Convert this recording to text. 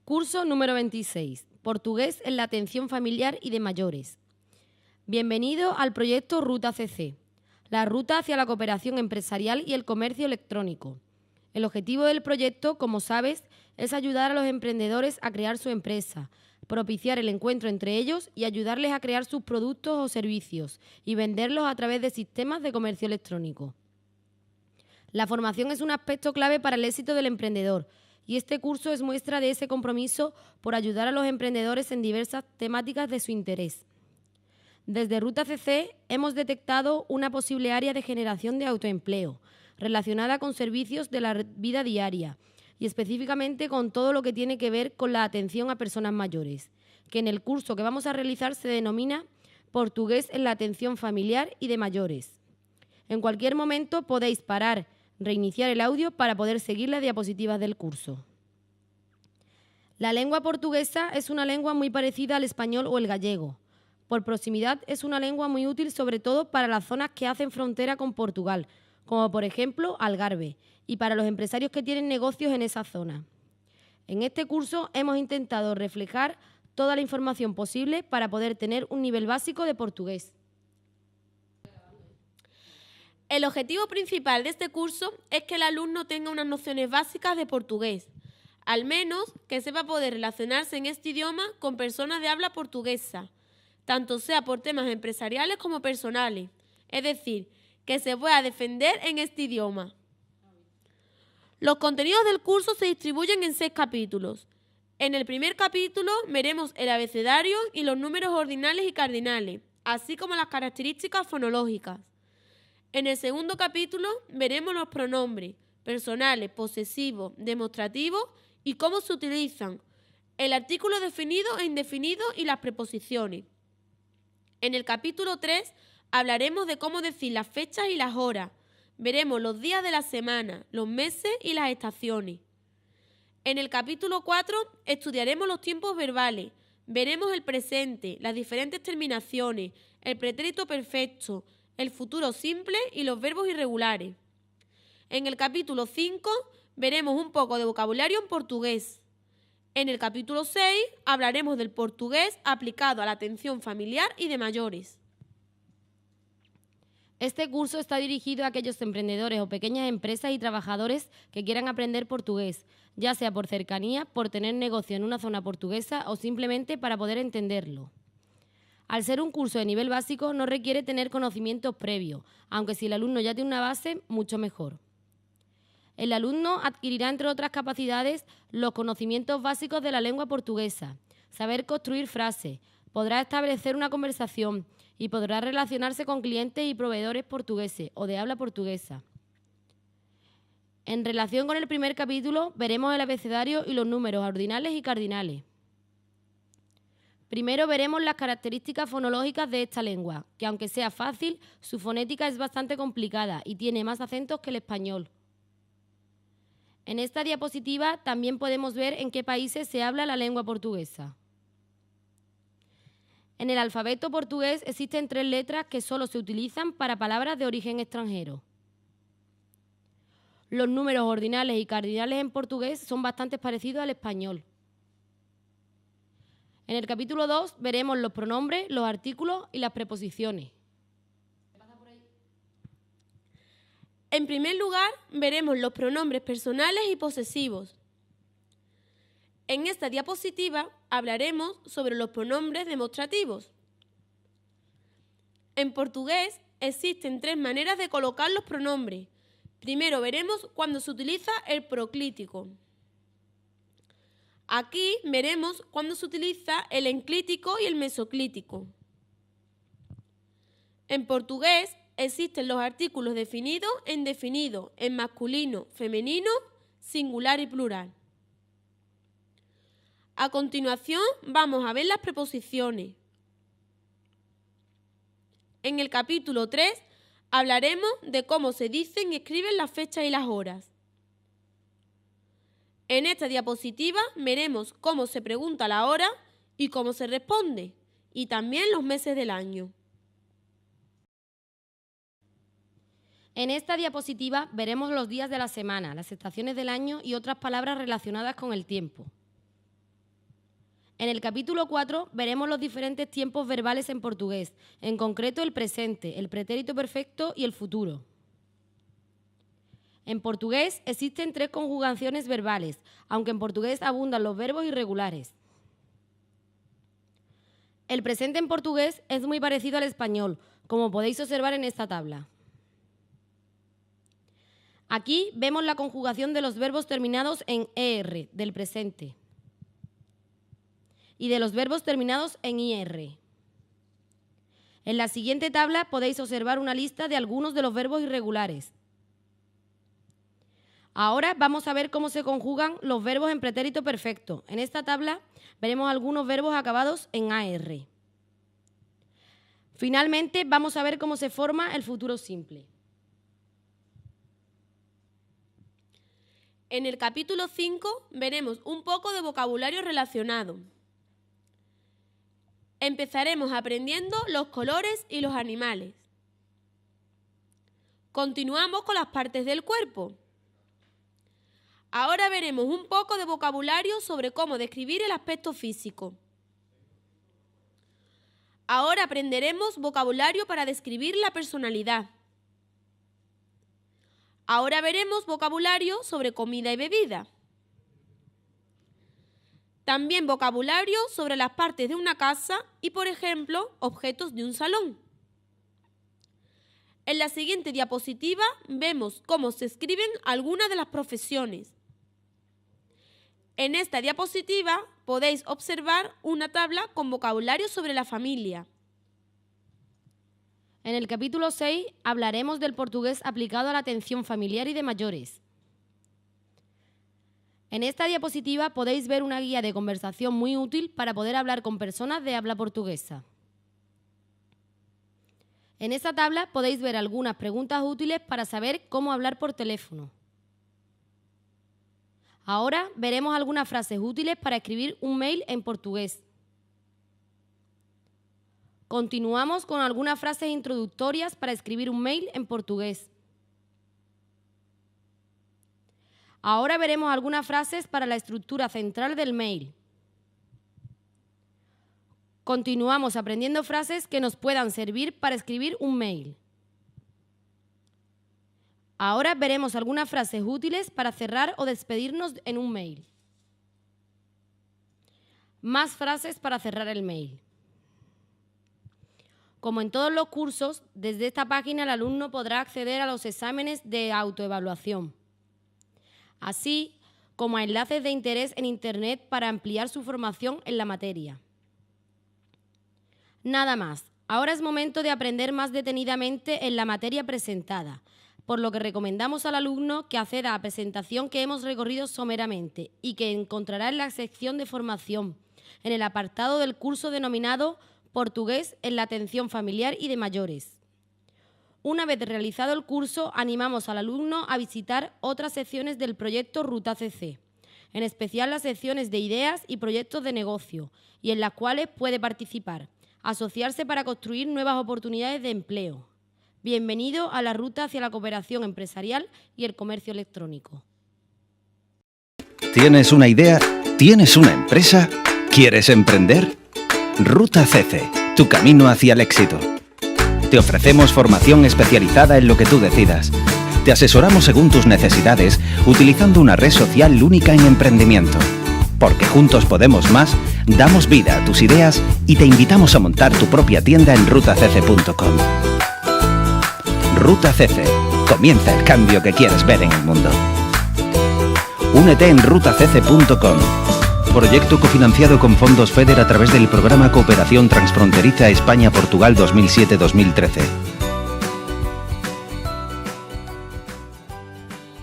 Curso número 26. Portugués en la atención familiar y de mayores. Bienvenido al proyecto Ruta CC, la ruta hacia la cooperación empresarial y el comercio electrónico. El objetivo del proyecto, como sabes, es ayudar a los emprendedores a crear su empresa, propiciar el encuentro entre ellos y ayudarles a crear sus productos o servicios y venderlos a través de sistemas de comercio electrónico. La formación es un aspecto clave para el éxito del emprendedor y este curso es muestra de ese compromiso por ayudar a los emprendedores en diversas temáticas de su interés. Desde Ruta CC hemos detectado una posible área de generación de autoempleo relacionada con servicios de la vida diaria y específicamente con todo lo que tiene que ver con la atención a personas mayores, que en el curso que vamos a realizar se denomina Portugués en la atención familiar y de mayores. En cualquier momento podéis parar, reiniciar el audio para poder seguir las diapositivas del curso. La lengua portuguesa es una lengua muy parecida al español o el gallego. Por proximidad es una lengua muy útil sobre todo para las zonas que hacen frontera con Portugal, como por ejemplo Algarve, y para los empresarios que tienen negocios en esa zona. En este curso hemos intentado reflejar toda la información posible para poder tener un nivel básico de portugués. El objetivo principal de este curso es que el alumno tenga unas nociones básicas de portugués, al menos que sepa poder relacionarse en este idioma con personas de habla portuguesa, tanto sea por temas empresariales como personales, es decir, que se pueda defender en este idioma. Los contenidos del curso se distribuyen en 6 capítulos. En el primer capítulo veremos el abecedario y los números ordinales y cardinales, así como las características fonológicas. En el segundo capítulo veremos los pronombres personales, posesivos, demostrativos y cómo se utilizan, el artículo definido e indefinido y las preposiciones. En el capítulo 3 hablaremos de cómo decir las fechas y las horas. Veremos los días de la semana, los meses y las estaciones. En el capítulo 4 estudiaremos los tiempos verbales. Veremos el presente, las diferentes terminaciones, el pretérito perfecto, el futuro simple y los verbos irregulares. En el capítulo 5 veremos un poco de vocabulario en portugués. En el capítulo 6 hablaremos del portugués aplicado a la atención familiar y de mayores. Este curso está dirigido a aquellos emprendedores o pequeñas empresas y trabajadores que quieran aprender portugués, ya sea por cercanía, por tener negocio en una zona portuguesa o simplemente para poder entenderlo. Al ser un curso de nivel básico no requiere tener conocimientos previos, aunque si el alumno ya tiene una base, mucho mejor. El alumno adquirirá, entre otras capacidades, los conocimientos básicos de la lengua portuguesa, saber construir frases, podrá establecer una conversación y podrá relacionarse con clientes y proveedores portugueses o de habla portuguesa. En relación con el primer capítulo, veremos el abecedario y los números ordinales y cardinales. Primero veremos las características fonológicas de esta lengua, que aunque sea fácil, su fonética es bastante complicada y tiene más acentos que el español. En esta diapositiva también podemos ver en qué países se habla la lengua portuguesa. En el alfabeto portugués existen 3 letras que solo se utilizan para palabras de origen extranjero. Los números ordinales y cardinales en portugués son bastante parecidos al español. En el capítulo 2 veremos los pronombres, los artículos y las preposiciones. En primer lugar, veremos los pronombres personales y posesivos. En esta diapositiva hablaremos sobre los pronombres demostrativos. En portugués existen 3 maneras de colocar los pronombres. Primero veremos cuando se utiliza el proclítico. Aquí veremos cuando se utiliza el enclítico y el mesoclítico. En portugués existen los artículos definidos e indefinidos en masculino, femenino, singular y plural. A continuación vamos a ver las preposiciones. En el capítulo 3 hablaremos de cómo se dicen y escriben las fechas y las horas. En esta diapositiva veremos cómo se pregunta la hora y cómo se responde, y también los meses del año. En esta diapositiva veremos los días de la semana, las estaciones del año y otras palabras relacionadas con el tiempo. En el capítulo 4 veremos los diferentes tiempos verbales en portugués, en concreto el presente, el pretérito perfecto y el futuro. En portugués existen 3 conjugaciones verbales, aunque en portugués abundan los verbos irregulares. El presente en portugués es muy parecido al español, como podéis observar en esta tabla. Aquí vemos la conjugación de los verbos terminados en ER, del presente, y de los verbos terminados en IR. En la siguiente tabla podéis observar una lista de algunos de los verbos irregulares. Ahora vamos a ver cómo se conjugan los verbos en pretérito perfecto. En esta tabla veremos algunos verbos acabados en AR. Finalmente vamos a ver cómo se forma el futuro simple. En el capítulo 5 veremos un poco de vocabulario relacionado. Empezaremos aprendiendo los colores y los animales. Continuamos con las partes del cuerpo. Ahora veremos un poco de vocabulario sobre cómo describir el aspecto físico. Ahora aprenderemos vocabulario para describir la personalidad. Ahora veremos vocabulario sobre comida y bebida. También vocabulario sobre las partes de una casa y, por ejemplo, objetos de un salón. En la siguiente diapositiva vemos cómo se escriben algunas de las profesiones. En esta diapositiva podéis observar una tabla con vocabulario sobre la familia. En el capítulo 6 hablaremos del portugués aplicado a la atención familiar y de mayores. En esta diapositiva podéis ver una guía de conversación muy útil para poder hablar con personas de habla portuguesa. En esta tabla podéis ver algunas preguntas útiles para saber cómo hablar por teléfono. Ahora veremos algunas frases útiles para escribir un mail en portugués. Continuamos con algunas frases introductorias para escribir un mail en portugués. Ahora veremos algunas frases para la estructura central del mail. Continuamos aprendiendo frases que nos puedan servir para escribir un mail. Ahora veremos algunas frases útiles para cerrar o despedirnos en un mail. Más frases para cerrar el mail. Como en todos los cursos, desde esta página el alumno podrá acceder a los exámenes de autoevaluación, así como a enlaces de interés en Internet para ampliar su formación en la materia. Nada más, ahora es momento de aprender más detenidamente en la materia presentada, por lo que recomendamos al alumno que acceda a la presentación que hemos recorrido someramente y que encontrará en la sección de formación, en el apartado del curso denominado Portugués en la atención familiar y de mayores. Una vez realizado el curso, animamos al alumno a visitar otras secciones del proyecto Ruta CC, en especial las secciones de ideas y proyectos de negocio, y en las cuales puede participar, asociarse para construir nuevas oportunidades de empleo. Bienvenido a la ruta hacia la cooperación empresarial y el comercio electrónico. ¿Tienes una idea? ¿Tienes una empresa? ¿Quieres emprender? Ruta CC, tu camino hacia el éxito. Te ofrecemos formación especializada en lo que tú decidas. Te asesoramos según tus necesidades, utilizando una red social única en emprendimiento. Porque juntos podemos más, damos vida a tus ideas y te invitamos a montar tu propia tienda en rutacc.com. Ruta CC, comienza el cambio que quieres ver en el mundo. Únete en rutacc.com. Proyecto cofinanciado con fondos FEDER a través del programa Cooperación Transfronteriza España-Portugal 2007-2013.